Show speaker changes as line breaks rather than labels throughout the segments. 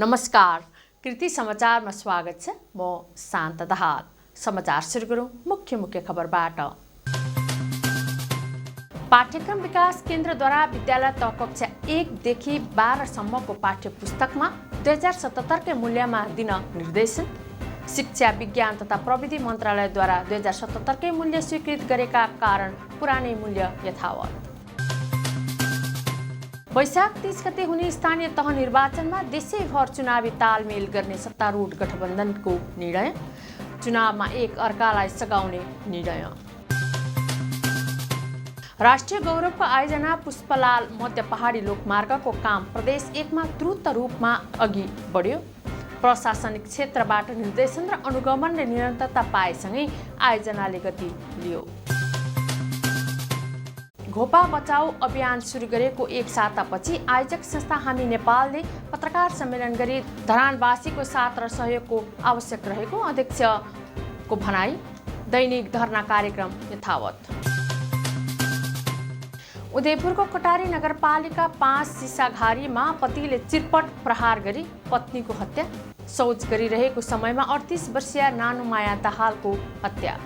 नमस्कार, कृति समाचारमा स्वागत छ। म शान्त दाहाल। समाचार सुरु गरौँ मुख्य खबरबाट। पाठ्यक्रम विकास केन्द्रद्वारा विद्यालय तह कक्षा 1 देखि 12 सम्मको पाठ्य पुस्तकमा 2077 के मूल्यमा दिन निर्देशन। शिक्षा विज्ञान तथा प्रविधि मन्त्रालयद्वारा 2077 के मूल्य स्वीकृत गरेका कारण पुरानै मूल्य यथावत। वैशाख 30 गते हुने स्थानीय तह निर्वाचनमा देशैभर चुनावी तालमेल गर्ने सत्तारूढ गठबन्धनको निर्णय। चुनावमा एक अर्कालाई सघाउने निर्णय। राष्ट्रिय गौरवको आयोजना पुष्पलाल मध्य पहाडी लोकमार्गको काम प्रदेश 1 मा द्रुत रूपमा अघि बढ्यो। प्रशासनिक क्षेत्रबाट निर्देशन र अनुगमनले निरन्तरता पाएसँगै आयोजनाले गति लियो। घोपा बचाऊ अभियान सुरु गरेको एक सातापछि आयोजक संस्था हामी नेपालले पत्रकार सम्मेलन गरी धरानवासीको साथ र सहयोगको आवश्यक रहेको अध्यक्षको भनाई। दैनिक धरना कार्यक्रम यथावत। उदयपुरको कटारी नगरपालिका 5 सिसाघारीमा पतिले चिरपट प्रहार गरी पत्नीको हत्या। शौच गरिरहेको समयमा 38 वर्षीय नानुमाया दाहालको हत्या।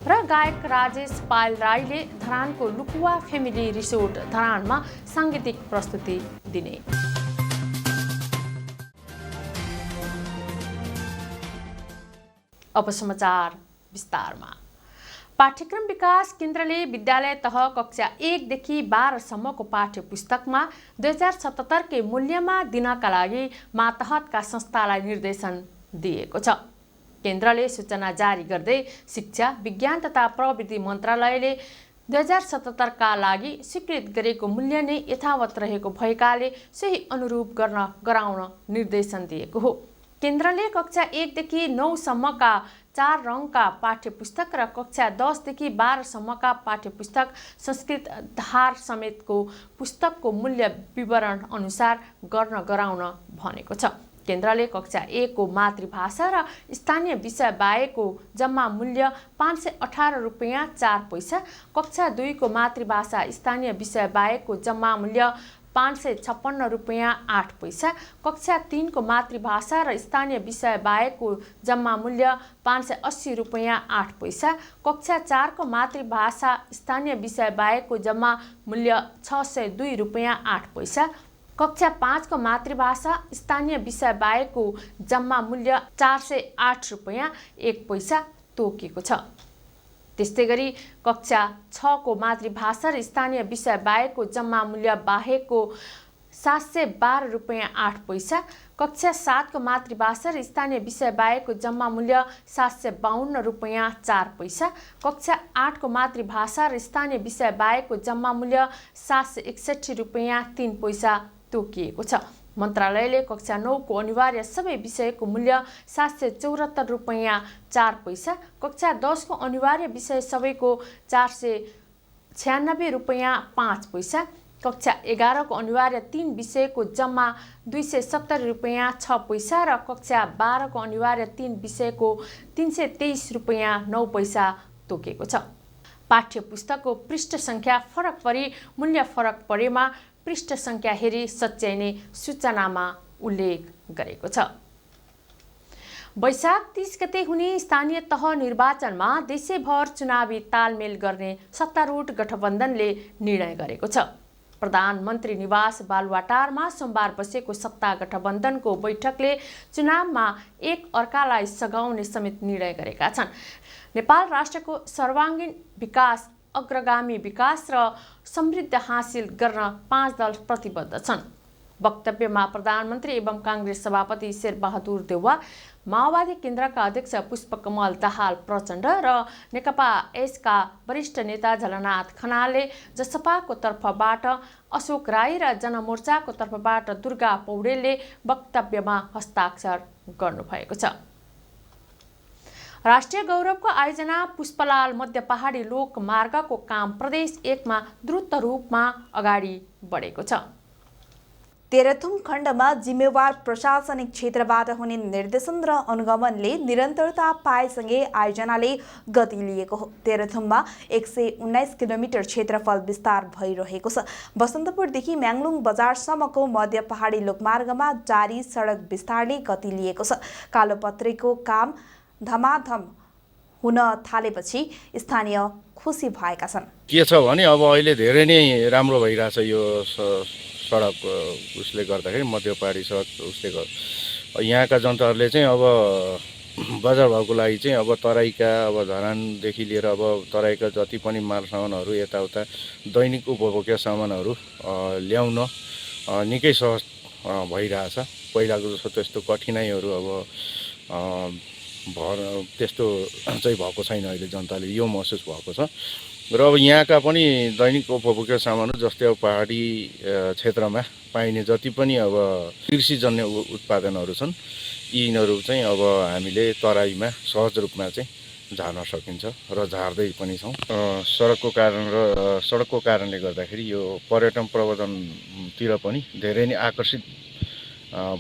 र गायक राजेश पायल राईले धरानको लुकुवा फेमिली रिसोर्ट धरानमा साङ्गीतिक प्रस्तुति दिने। अब समाचार विस्तारमा। पाठ्यक्रम विकास केन्द्रले विद्यालय तह कक्षा 1 देखि 12 सम्मको पाठ्य पुस्तकमा 2077 के मूल्यमा दिनका लागि मातहतका संस्थालाई निर्देशन दिएको छ। केन्द्रले सूचना जारी गर्दै शिक्षा विज्ञान तथा प्रविधि मन्त्रालयले 2077 का लागि स्वीकृत गरेको मूल्य नै यथावत रहेको भएकाले सोही अनुरूप गराउन निर्देशन दिएको हो। केन्द्रले कक्षा 1 देखि 9 सम्मका 4 रङका पाठ्य पुस्तक र कक्षा 10 देखि 12 सम्मका पाठ्य पुस्तक संस्कृत धार समेतको पुस्तकको मूल्य विवरण अनुसार गराउन भनेको छ। केन्द्रले कक्षा 1 को मातृभाषा र स्थानीय विषय बाहेकको जम्मा मूल्य 518 रुपैयाँ 4 पैसा, कक्षा 2 को मातृभाषा स्थानीय विषय बाहेकको जम्मा मूल्य 556 रुपैयाँ 8 पैसा, कक्षा 3 को मातृभाषा र स्थानीय विषय बाहेकको जम्मा मूल्य 580 रुपैयाँ 8 पैसा, कक्षा 4 को मातृभाषा स्थानीय विषय बाहेकको जम्मा मूल्य 602 रुपैयाँ 8 पैसा, कक्षा 5 को मातृभाषा स्थानीय विषय बाहेकको जम्मा मूल्य 408 रुपैयाँ 1 पैसा तोकिएको छ। त्यस्तै गरी कक्षा 6 को मातृभाषा र स्थानीय विषय बाहेकको जम्मा मूल्य बाहेकको 712 रुपैयाँ 8 पैसा, कक्षा 7 को मातृभाषा र स्थानीय विषय बाहेकको जम्मा मूल्य 752 रुपैयाँ 4 पैसा, कक्षा 8 को मातृभाषा र स्थानीय विषय बाहेकको जम्मा मूल्य 761 रुपैयाँ 3 पैसा तोकिएको छ। मन्त्रालयले कक्षा 9 को अनिवार्य सबै विषयको मूल्य 774 रुपैयाँ 4 पैसा, कक्षा 10 को अनिवार्य विषय सबैको 496 रुपैयाँ 5 पैसा, कक्षा 11 को अनिवार्य 3 विषयको जम्मा 270 रुपैयाँ 6 पैसा र कक्षा 12 को अनिवार्य 3 विषयको 323 रुपैयाँ 9 पैसा तोकेको छ। पाठ्य पुस्तकको पृष्ठ सङ्ख्या फरक परी मूल्य फरक परेमा पृष्ठ सङ्ख्या हेरी सच्याइने सूचनामा उल्लेख गरेको छ। वैशाख 30 गते हुने स्थानीय तह निर्वाचनमा देशैभर चुनावी तालमेल गर्ने सत्तारूढ गठबन्धनले निर्णय गरेको छ। प्रधानमन्त्री निवास बालुवाटारमा सोमबार बसेको सत्ता गठबन्धनको बैठकले चुनावमा एक अर्कालाई सघाउने समेत निर्णय गरेका छन्। नेपाल राष्ट्रको सर्वाङ्गीण विकास, अग्रगामी विकास र समृद्ध हासिल गर्न 5 दल प्रतिबद्ध छन्। वक्तव्यमा प्रधानमन्त्री एवं काङ्ग्रेस सभापति शेरबहादुर देउवा, माओवादी केन्द्रका अध्यक्ष पुष्पकमल दाहाल प्रचण्ड र नेकपा एसका वरिष्ठ नेता झलनाथ खनालले, जसपाको तर्फबाट अशोक राई र जनमोर्चाको तर्फबाट दुर्गा पौडेलले वक्तव्यमा हस्ताक्षर गर्नुभएको छ। राष्ट्रिय गौरवको आयोजना पुष्पलाल मध्य पहाडी लोकमार्गको काम प्रदेश 1 मा द्रुत रूपमा अगाडि बढेको छ।
तेह्रथुम खण्डमा जिम्मेवार प्रशासनिक क्षेत्रबाट हुने निर्देशन र अनुगमनले निरन्तरता पाएसँगै आयोजनाले गति लिएको हो। तेह्रथुममा 119 किलोमिटर क्षेत्रफल विस्तार भइरहेको छ। बसन्तपुरदेखि म्याङलुङ बजारसम्मको मध्य पहाडी लोकमार्गमा जारी सडक विस्तारले गति लिएको छ। कालोपत्रेको काम धमाधम हुन थालेपछि स्थानीय खुसी भएका छन्।
के छ भने अब अहिले धेरै नै राम्रो भइरहेछ यो सडक उसले गर्दाखेरि, मध्य पहाडी सडक उसले गर्दा यहाँका जनताहरूले चाहिँ अब बजार भाउको लागि चाहिँ अब तराईका अब धरानदेखि लिएर अब तराईका जति पनि माल सामानहरू यताउता दैनिक उपभोग्य सामानहरू ल्याउन निकै सहज भइरहेछ। पहिलाको जस्तो त्यस्तो कठिनाइहरू अब त्यस्तो चाहिँ भएको छैन। अहिले जनताले यो महसुस भएको छ र अब यहाँका पनि दैनिक उपभोग्य सामानहरू जस्तै अब पहाडी क्षेत्रमा पाइने जति पनि अब कृषिजन्य उत्पादनहरू छन् यिनीहरू चाहिँ अब हामीले तराईमा सहज रूपमा चाहिँ झार्न सकिन्छ र झार्दै पनि छौँ। सडकको कारणले गर्दाखेरि यो पर्यटन प्रवर्धनतिर पनि धेरै नै आकर्षित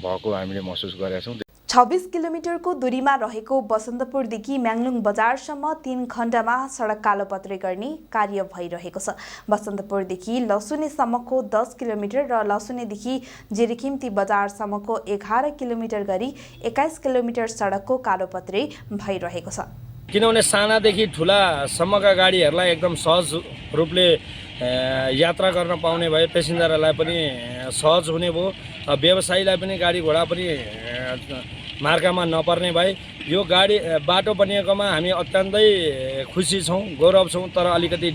भएको हामीले महसुस गरेका छौँ।
26 किलोमिटरको दूरीमा रहेको बसन्तपुरदेखि म्याङलुङ बजारसम्म 3 खण्डमा सडक कालोपत्रे गर्ने कार्य भइरहेको छ। बसन्तपुरदेखि लसुनेसम्मको 10 किलोमिटर र लसुनेदेखि जिरीखिम्ती बजारसम्मको 11 किलोमिटर गरी 21 किलोमिटर सडकको कालोपत्रे भइरहेको छ।
किनभने सानादेखि ठुलासम्मका गाडीहरूलाई एकदम सहज रूपले यात्रा गर्न पाउने भए पेसेन्जरहरूलाई पनि सहज हुने भयो, व्यवसायीलाई पनि गाडी घोडा पनि मार्गमा नपर्ने भए। यो बाटो बनिएकोमा हामी अत्यन्तै खुसी छौँ, गौरव छौँ। तर अलिकति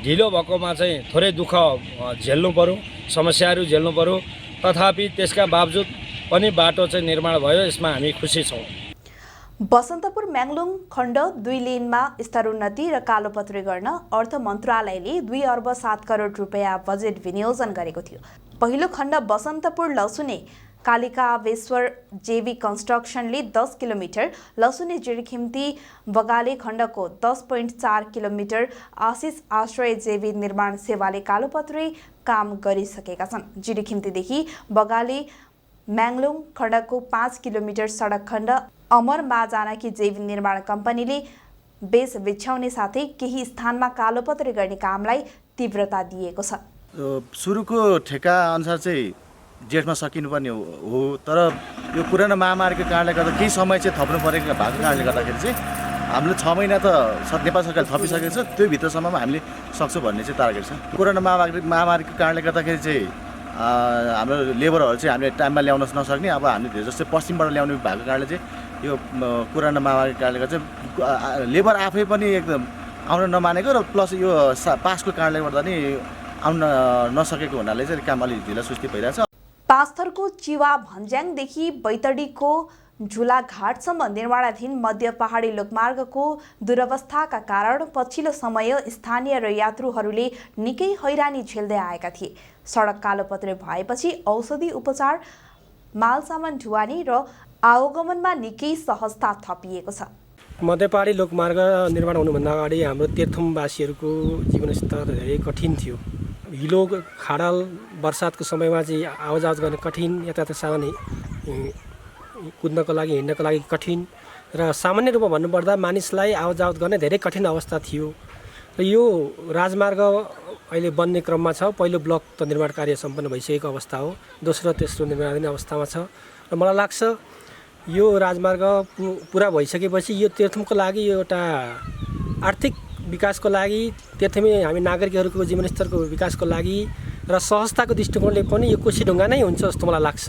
ढिलो भएकोमा चाहिँ थोरै दुःख झेल्नु पर्यो, समस्याहरू झेल्नु पर्यो। तथापि त्यसका बावजुद पनि बाटो चाहिँ निर्माण भयो, यसमा हामी खुसी छौँ।
बसन्तपुर म्याङलुङ खण्ड 2 लेनमा स्तरोन्नति र कालोपत्रे गर्न अर्थ मन्त्रालयले 2 अर्ब 7 करोड रुपैयाँ बजेट विनियोजन गरेको थियो। पहिलो खण्ड बसन्तपुर लसुने कालिकावेश्वर जेवी कन्स्ट्रक्सनले 10 किलोमिटर, लसुने जिरीखिम्ती बगाले खण्डको 10.4 किलोमिटर, आशिष आश्रय जेवी निर्माण सेवाले कालोपत्रे काम गरिसकेका छन्। जिरीखिम्तीदेखि बगाले म्याङलुङ खण्डको 5 किलोमिटर सडक खण्ड अमरमा जानकी जेवी निर्माण कम्पनीले बेस बिछ्याउने साथै केही स्थानमा कालोपत्रे गर्ने कामलाई तीव्रता दिएको छ।
सुरुको ठेका अनुसार चाहिँ जेठमा सकिनुपर्ने हो, तर यो कोरोना महामारीको कारणले गर्दा केही समय चाहिँ थप्नु परेको भएको कारणले गर्दाखेरि चाहिँ हामीले 6 महिना त नेपाल सरकारले थपिसकेको छ। त्यो भित्रसम्ममा हामीले सक्छौँ भन्ने चाहिँ टार्गेट छ। कोरोना महामारीको कारणले गर्दाखेरि चाहिँ हाम्रो लेबरहरू चाहिँ हामीले टाइममा ल्याउन नसक्ने, अब हामीले धेरै जस्तै पश्चिमबाट ल्याउने भएको कारणले चाहिँ यो कोरोना महामारीको कारणले गर्दा चाहिँ लेबर आफै पनि एकदम आउन नमानेको र प्लस यो पासको कारणले गर्दा नि आउन नसकेको हुनाले चाहिँ काम अलिक ढिला सुस्ती भइरहेछ।
पाँचथरको चिवा भन्ज्याङदेखि बैतडीको झुलाघाटसम्म निर्माणाधीन मध्य पहाडी लोकमार्गको दुरवस्थाका कारण पछिल्लो समय स्थानीय र यात्रुहरूले निकै हैरानी झेल्दै आएका थिए। सडक कालोपत्रे भएपछि औषधि उपचार, मालसामान ढुवानी र आवागमनमा निकै सहजता थपिएको छ।
मध्य पहाडी लोकमार्ग निर्माण हुनुभन्दा अगाडि हाम्रो तेह्रथुमवासीहरूको जीवनस्तर धेरै कठिन थियो। हिलो खाडल बर्सातको समयमा चाहिँ आवाजावत गर्न कठिन, यातायात साधन कुद्नको लागि हिँड्नको लागि कठिन र सामान्य रूपमा भन्नुपर्दा मानिसलाई आवाजावत गर्ने धेरै कठिन अवस्था थियो। र यो राजमार्ग अहिले बन्ने क्रममा छ। पहिलो ब्लक त निर्माण कार्य सम्पन्न भइसकेको अवस्था हो, दोस्रो तेस्रो निर्माणाधीन अवस्थामा छ। र मलाई लाग्छ यो राजमार्ग पुरा भइसकेपछि यो तेह्रथुमको लागि यो एउटा आर्थिक विकासको लागि, तेह्रथुमे हामी नागरिकहरूको जीवनस्तरको विकासको लागि र सहजताको दृष्टिकोणले पनि यो कोसीढुङ्गा नै हुन्छ जस्तो मलाई लाग्छ।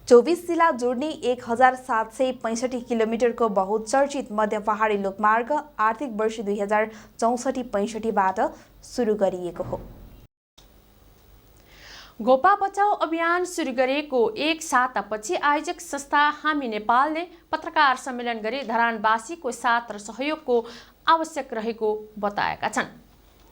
24 जिल्ला जोड्ने 1765 किलोमिटरको बहुचर्चित मध्य पहाडी लोकमार्ग आर्थिक वर्ष 2064-65बाट सुरु गरिएको हो।
गोपा बचाऊ अभियान सुरु गरेको एक सातापछि आयोजक संस्था हामी नेपालले पत्रकार सम्मेलन गरी धरानवासीको साथ र सहयोगको आवश्यक रहेको बताएका छन्।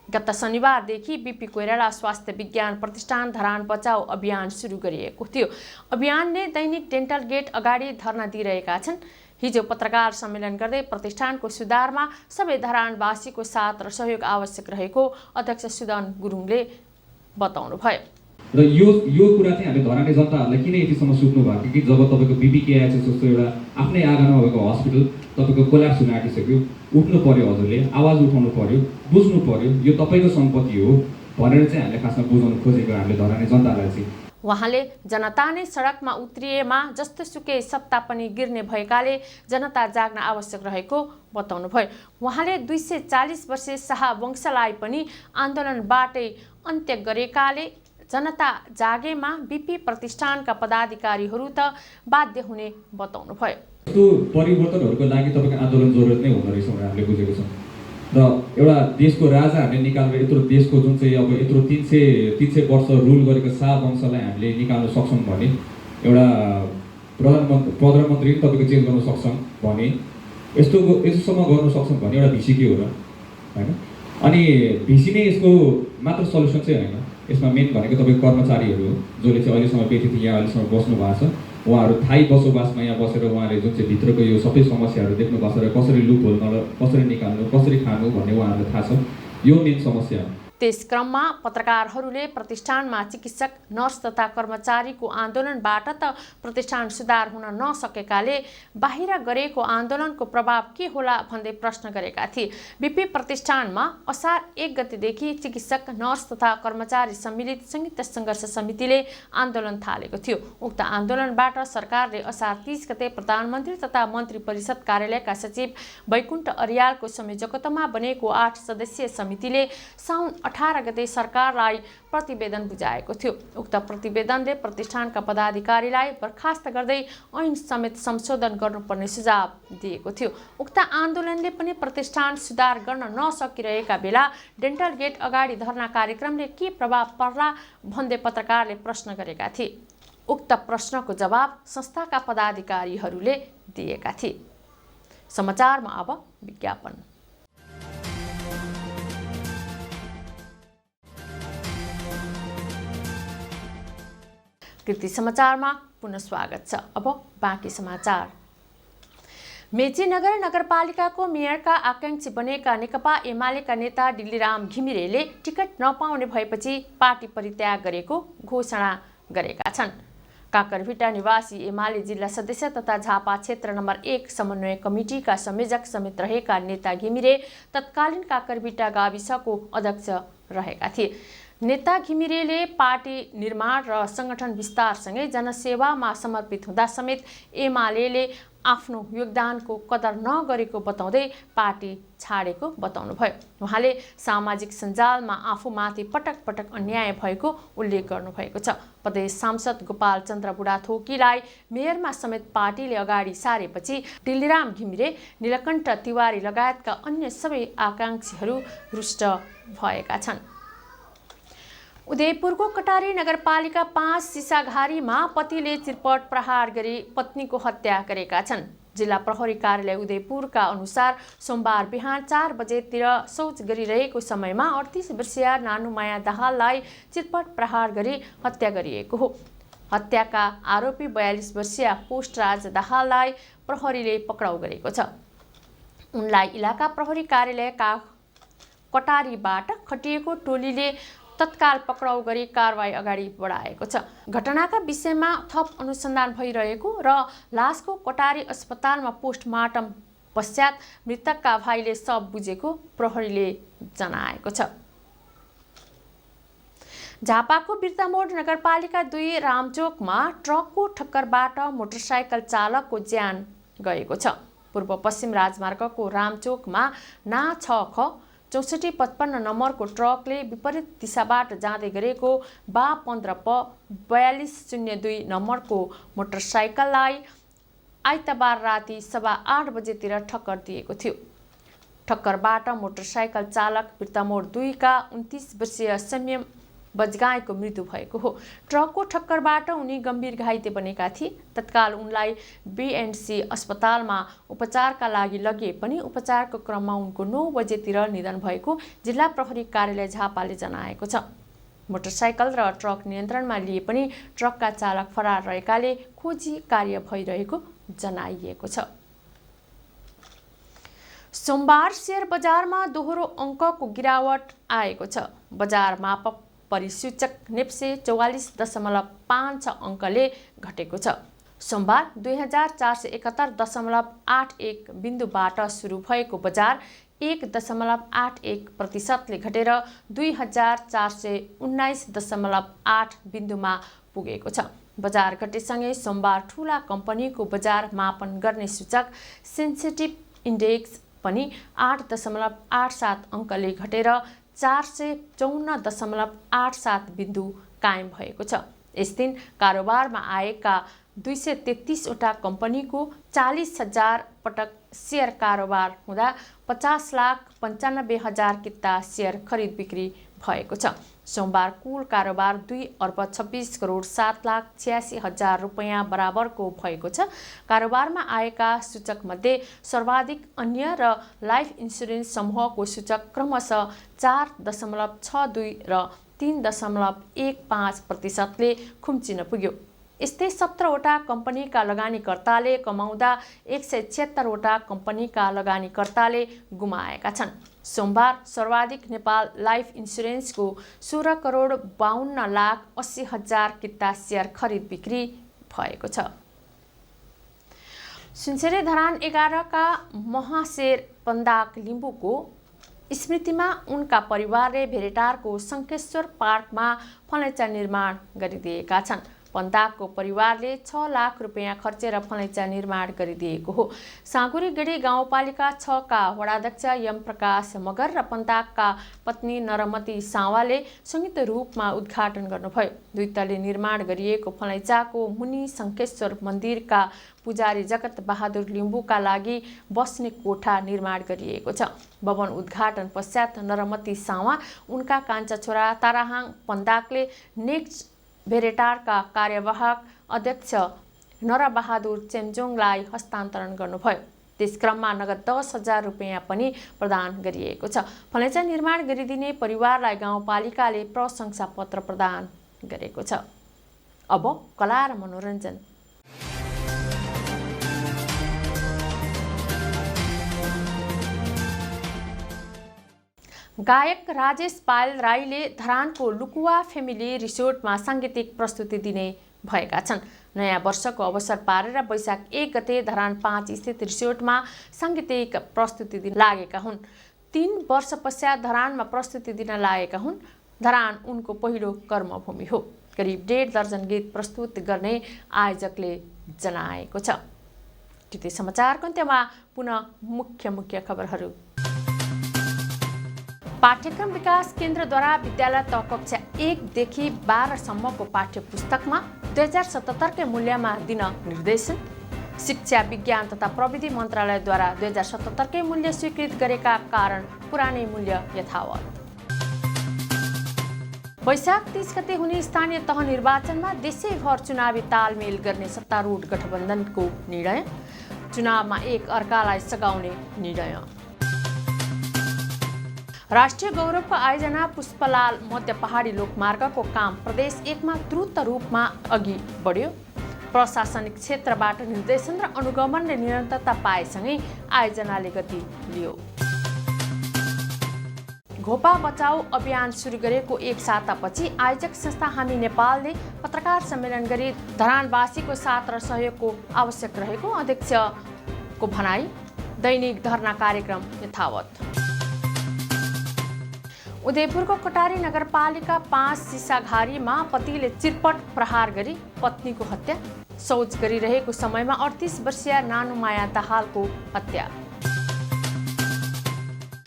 गत शनिबारदेखि बीपी कोइराला स्वास्थ्य विज्ञान प्रतिष्ठान धरान बचाऊ अभियान सुरु गरिएको थियो। अभियानले दैनिक डेन्टल गेट अगाडि धरना दिइरहेका छन्। हिजो पत्रकार सम्मेलन गर्दै प्रतिष्ठानको सुधारमा सबै धरानवासीको साथ र सहयोग आवश्यक रहेको अध्यक्ष सुदन गुरुङले बताउनुभयो।
र यो कुरा चाहिँ हामीले धराने जनताहरूलाई किन यतिसम्म सुत्नु भएको कि जब तपाईँको बिपिकेएचएस जस्तो एउटा आफ्नै आँगनमा भएको हस्पिटल तपाईँको कोल्याप्स हुन आँटिसक्यो, उठ्नु पर्यो, हजुरले आवाज उठाउनु पर्यो, बुझ्नु पर्यो यो तपाईँको सम्पत्ति हो भनेर चाहिँ हामीले खासमा बुझाउन खोजेको हामीले धराने जनतालाई चाहिँ।
उहाँले जनता नै सडकमा उत्रिएमा जस्तोसुकै सत्ता पनि गिर्ने भएकाले जनता जाग्न आवश्यक रहेको बताउनुभयो। उहाँले 240 वर्षीय शाह वंशलाई पनि आन्दोलनबाटै अन्त्य गरेकाले जनता जागेमा बिपी प्रतिष्ठानका पदाधिकारीहरू त बाध्य हुने बताउनुभयो।
यस्तो परिवर्तनहरूको लागि तपाईँको आन्दोलन जरुरत नै हुँदो रहेछ भनेर हामीले बुझेको छौँ र एउटा देशको राजाहरूले निकालेर यत्रो देशको जुन चाहिँ अब यत्रो 300 वर्ष रुल गरेको शाह वंशलाई हामीले निकाल्न सक्छौँ भने, एउटा प्रधानमन्त्री तपाईँको चेन्ज गर्न सक्छौँ भने, यस्तोसम्म गर्न सक्छौँ भने एउटा भिसी के हो र होइन। अनि भिसी नै यसको मात्र सल्युसन चाहिँ होइन, यसमा मेन भनेको तपाईँको कर्मचारीहरू हो जसले चाहिँ अहिलेसम्म व्यक्ति यहाँ अहिलेसम्म बस्नु भएको छ। उहाँहरू थाहै बसोबासमा यहाँ बसेर उहाँले जुन चाहिँ भित्रको यो सबै समस्याहरू देख्नु भएको छ र कसरी लुप होल कसरी निकाल्नु कसरी खानु भन्ने उहाँहरूलाई थाहा छ। यो मेन समस्या हो।
त्यस क्रममा पत्रकारहरूले प्रतिष्ठानमा चिकित्सक, नर्स तथा कर्मचारीको आन्दोलनबाट त प्रतिष्ठान सुधार हुन नसकेकाले बाहिर गरेको आन्दोलनको प्रभाव के होला भन्दै प्रश्न गरेका थिए। बिपी प्रतिष्ठानमा असार 1 गतेदेखि चिकित्सक, नर्स तथा कर्मचारी सम्मिलित संयुक्त सङ्घर्ष समितिले आन्दोलन थालेको थियो। उक्त आन्दोलनबाट सरकारले असार 30 गते प्रधानमन्त्री तथा मन्त्री परिषद कार्यालयका सचिव वैकुण्ठ अर्यालको संयोजकत्वमा बनेको 8 सदस्यीय समितिले साउन 18 गते सरकारलाई प्रतिवेदन बुझाएको थियो। उक्त प्रतिवेदनले प्रतिष्ठानका पदाधिकारीलाई बर्खास्त गर्दै ऐन समेत संशोधन गर्नुपर्ने सुझाव दिएको थियो। उक्त आन्दोलनले पनि प्रतिष्ठान सुधार गर्न नसकिरहेका बेला डेन्टल गेट अगाडि धरना कार्यक्रमले के प्रभाव पर्ला भन्दै पत्रकारले प्रश्न गरेका थिए। उक्त प्रश्नको जवाब संस्थाका पदाधिकारीहरूले दिएका थिए। समाचारमा अब विज्ञापन। कृति समाचारमा पुनः स्वागत छ। अब बाँकी समाचार। मेचीनगर नगरपालिकाको मेयरका आकांक्षी बनेका नेकपा एमालेका नेता डिल्लीराम घिमिरेले टिकट नपाउने भएपछि पार्टी परित्याग गरेको घोषणा गरेका छन्। काकरभिटा निवासी एमाले जिल्ला सदस्य तथा झापा क्षेत्र नम्बर 1 समन्वय कमिटीका संयोजक समेत रहेका नेता घिमिरे तत्कालीन काकरभिटा गाविसको अध्यक्ष रहेका थिए। नेता घिमिरेले पार्टी निर्माण र संगठन विस्तारसँगै जनसेवामा समर्पित हुँदा समेत एमालेले आफ्नो योगदानको कदर नगरेको बताउँदै पार्टी छाडेको बताउनुभयो। उहाँले सामाजिक सञ्जालमा आफूमाथि पटक पटक अन्याय भएको उल्लेख गर्नुभएको छ। प्रदेश सांसद गोपाल चन्द्र बुढाथोकीलाई मेयरमा समेत पार्टीले अगाडि सारेपछि डिल्लीराम घिमिरे, नीलकण्ठ तिवारी लगायतका अन्य सबै आकांक्षीहरू रुष्ट भएका छन्। उदयपुरको कटारी नगरपालिका 5 सिसाघारीमा पतिले चिरपट प्रहार गरी पत्नीको हत्या गरेका छन्। जिल्ला प्रहरी कार्यालय उदयपुरका अनुसार सोमबार बिहान 4 बजेतिर शौच गरिरहेको समयमा 38 वर्षीय नानुमाया दाहाललाई चिरपट प्रहार गरी हत्या गरिएको हो। हत्याका आरोपी 42 वर्षीय पोस्टराज दाहाललाई प्रहरीले पक्राउ गरेको छ। उनलाई इलाका प्रहरी कार्यालय कटारीबाट खटिएको टोलीले तत्काल पक्राउ गरी कारवाही अगाडि बढाएको छ। घटनाका विषयमा थप अनुसन्धान भइरहेको र लासको कटारी अस्पतालमा पोस्टमार्टम पश्चात मृतकका भाइले शव बुझेको प्रहरीले जनाएको छ। झापाको बिर्तामोड नगरपालिका 2 रामचोकमा ट्रकको ठक्करबाट मोटरसाइकल चालकको ज्यान गएको छ। पूर्व पश्चिम राजमार्गको रामचोकमा ना 6ख 6455 नम्बरको ट्रकले विपरीत दिशाबाट जाँदै गरेको बा 15 प 4202 नम्बरको मोटरसाइकललाई आइतबार राति 8:15 बजेतिर ठक्कर दिएको थियो। ठक्करबाट मोटरसाइकल चालक बिर्तामोड 2 का 29 वर्षीय सम्यम बजगाईको मृत्यु भएको हो। ट्रकको ठक्करबाट उनी गम्भीर घाइते बनेका थिए। तत्काल उनलाई बीएनसी अस्पतालमा उपचारका लागि लगिए पनि उपचारको क्रममा उनको 9 बजेतिर निधन भएको जिल्ला प्रहरी कार्यालय झापाले जनाएको छ। मोटरसाइकल र ट्रक नियन्त्रणमा लिए पनि ट्रकका चालक फरार रहेकाले खोजी कार्य भइरहेको जनाइएको छ। सोमबार शेयर बजारमा दोहोरो अङ्कको गिरावट आएको छ। बजार परिसूचक नेप्से 44.56 अङ्कले घटेको छ। सोमबार 2471.81 बिन्दुबाट सुरु भएको बजार 1.81% घटेर 2419.8 बिन्दुमा पुगेको छ। बजार घटेसँगै सोमबार ठूला कम्पनीको बजार मापन गर्ने सूचक सेन्सिटिभ इन्डेक्स पनि 8.87 अङ्कले घटेर 454.87 बिन्दु कायम भएको छ। यस दिन कारोबारमा आएका 233 वटा कम्पनीको 40,000 पटक सेयर कारोबार हुँदा 50,95,000 किता सेयर खरिद बिक्री भएको छ। सोमबार कुल कारोबार 2,26,07,86,000 रुपैयाँ बराबरको भएको छ। कारोबारमा आएका सूचकमध्ये सर्वाधिक अन्य र लाइफ इन्सुरेन्स समूहको सूचक क्रमशः 4.62 र 3.15% खुम्चिन पुग्यो। यस्तै 17 वटा कम्पनीका लगानीकर्ताले कमाउँदा 176 वटा कम्पनीका लगानीकर्ताले गुमाएका छन्। सोमबार सर्वाधिक नेपाल लाइफ इन्सुरेन्सको 16,52,80,000 किता सेयर खरिद बिक्री भएको छ। सुनसरी धरान 11 का महाशेर पन्दाक लिम्बूको स्मृतिमा उनका परिवारले भेरेटारको शङ्खेश्वर पार्कमा फलैचा निर्माण गरिदिएका छन्। पन्दाकको परिवारले 6 लाख रुपैयाँ खर्चेर फलैचा निर्माण गरिदिएको हो। साँगुरीगढी गाउँपालिका 6 का वडाध्यक्ष यम प्रकाश मगर र पन्दाकका पत्नी नरमती सावाले संयुक्त रूपमा उद्घाटन गर्नुभयो। 2 तले निर्माण गरिएको फलैचाको मुनि शङ्खेश्वर मन्दिरका पुजारी जगत बहादुर लिम्बूका लागि बस्ने कोठा निर्माण गरिएको छ। भवन उद्घाटन पश्चात नरमती सावा उनका कान्छा छोरा ताराहाङ पन्दाकले नेक्स्ट भेरेटारका कार्यवाहक अध्यक्ष नरबहादुर चेम्जोङलाई हस्तान्तरण गर्नुभयो। त्यस क्रममा नगद 10,000 रुपैयाँ पनि प्रदान गरिएको छ। फलैचा निर्माण गरिदिने परिवारलाई गाउँपालिकाले प्रशंसा पत्र प्रदान गरेको छ। अब कला र मनोरञ्जन। गायक राजेश पायल राईले धरानको लुकुवा फ्यामिली रिसोर्टमा साङ्गीतिक प्रस्तुति दिने भएका छन्। नयाँ वर्षको अवसर पारेर वैशाख 1 गते धरान 5 स्थित रिसोर्टमा साङ्गीतिक प्रस्तुति दिन लागेका हुन्। 3 वर्ष पश्चात धरानमा प्रस्तुति दिन लागेका हुन्। धरान उनको पहिलो कर्मभूमि हो। करिब 1.5 दर्जन गीत प्रस्तुत गर्ने आयोजकले जनाएको छ। कृति समाचारको अन्त्यमा पुनः मुख्य खबरहरू। पाठ्यक्रम विकास केन्द्रद्वारा विद्यालय तह कक्षा 1 देखि 12 सम्मको पाठ्य पुस्तकमा 2077 के मूल्यमा दिन निर्देशन। शिक्षा विज्ञान तथा प्रविधि मन्त्रालयद्वारा 2077 के मूल्य स्वीकृत गरेका कारण पुरानै मूल्य यथावत। वैशाख 30 गते हुने स्थानीय तह निर्वाचनमा देशैभर चुनावी तालमेल गर्ने सत्तारूढ गठबन्धनको निर्णय। चुनावमा एक अर्कालाई सघाउने निर्णय। राष्ट्रिय गौरवको आयोजना पुष्पलाल मध्य पहाडी लोकमार्गको काम प्रदेश 1 मा द्रुत रूपमा अघि बढ्यो। प्रशासनिक क्षेत्रबाट निर्देशन र अनुगमनले निरन्तरता पाएसँगै आयोजनाले गति लियो। घोपा बचाऊ अभियान सुरु गरेको 1 सातापछि आयोजक संस्था हामी नेपालले पत्रकार सम्मेलन गरी धरानवासीको साथ र सहयोगको आवश्यक रहेको अध्यक्षको भनाई। दैनिक धरना कार्यक्रम यथावत। उदयपुरको कटारी नगरपालिका 5 सिसाघारीमा पतिले चिरपट प्रहार गरी पत्नीको हत्या। शौच गरिरहेको समयमा 38 वर्षीय नानुमाया दाहालको हत्या।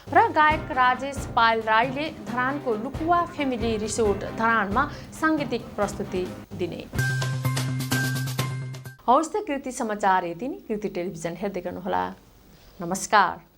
र गायक राजेश पायल राईले धरानको लुकुवा फ्यामिली रिसोर्ट धरानमा साङ्गीतिक प्रस्तुति दिने। हौस् त कृति समाचार यति नै। कृति टेलिभिजन हेर्दै गर्नुहोला। नमस्कार।